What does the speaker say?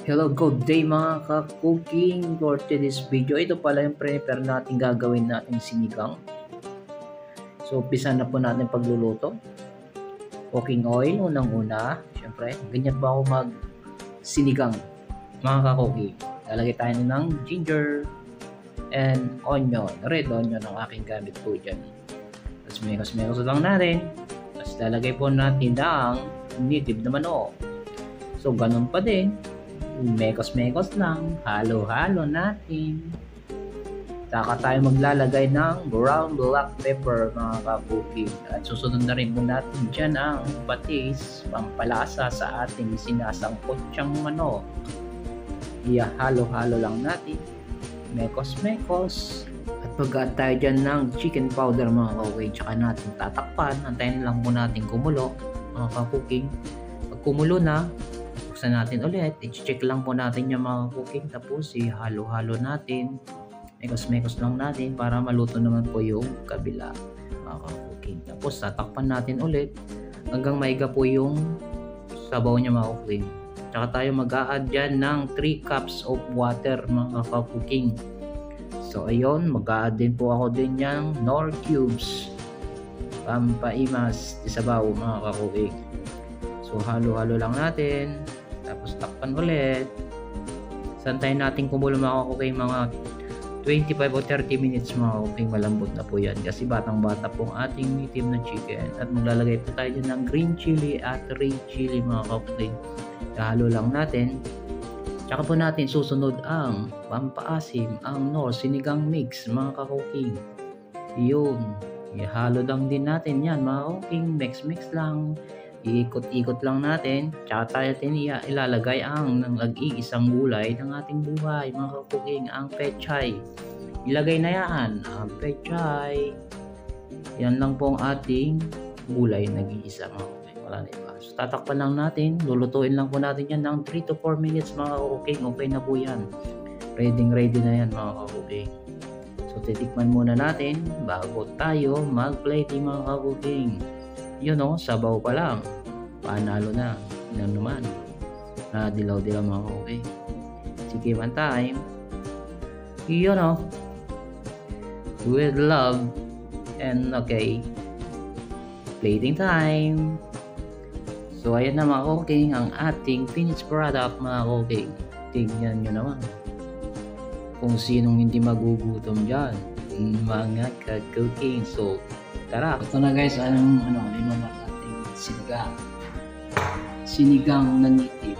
Hello, good day mga ka-cooking. For today's video, ito pala yung prepare natin gagawin natin sinigang. So, umpisa na po natin pagluluto. Cooking oil, unang-una. Siyempre, ganyan ba ako mag sinigang mga ka-cooking. Lalagay tayo ng ginger and onion. Red onion ang aking gamit po dyan. Tapos mekos-mekos lang natin. Tapos lalagay po natin ng native na manok. So, ganun pa din. Mekos-mekos lang, halo-halo natin. Saka tayo maglalagay ng brown black pepper mga ka-cooking. At susunod na rin po natin dyan ang patis, pampalasa sa ating sinasangkot siyang manok. Halo-halo lang natin. Mekos-mekos. At pag-add tayo dyan ng chicken powder mga ka-cooking, tsaka natin tatakpan. Antayin lang po natin kumulo mga ka-cooking. Pag kumulo na, buksan natin ulit, i-check lang po natin yung mga cooking, tapos halo-halo natin, mekos-mekos lang natin para maluto naman po yung kabila mga cooking. Tapos tatakpan natin ulit hanggang maiga po yung sabaw niya mga cooking. Tsaka tayo mag-a-add dyan ng 3 cups of water mga cooking. So ayun, mag-a-add din po ako din yung Knorr cubes, pampaimas sabaw mga cooking. So halo-halo lang natin. Tapos takpan ulit. Santayin natin kumulo mga cooking mga 25 o 30 minutes mga cooking. Malambot na po yan kasi batang-bata po ang ating native na chicken. At maglalagay po tayo dyan ng green chili at red chili mga cooking. Halo lang natin. Tsaka po natin susunod ang pampaasim, ang Knorr sinigang mix mga cooking. Yun. Ihalo lang din natin yan mga cooking. Mix lang. Iikot-ikot lang natin, tsaka tayo ilalagay ang nag-iisang gulay ng ating buhay mga ka-cooking, ang pechay. Ilagay na yan ang pechay. Yan lang po ang ating gulay nag-iisa mga ka-cooking, wala na iba. So tatakpan lang natin, lulutuin lang po natin yan ng 3 to 4 minutes mga ka-cooking. Okay na po yan, ready na yan mga ka-cooking. So titikman muna natin bago tayo mag-plating mga ka-cooking. Yun o, sabaw pa lang, panalo na. Yan naman, dilaw-dilaw mga okay. Sige, one time. Yun o, with love. And okay, plating time. So ayan na mga cooking, ang ating finished product mga cooking. Tingnan nyo naman kung sinong hindi magugutom dyan mga ka-cooking. So tara, ito na guys, linulat natin sinigang na native.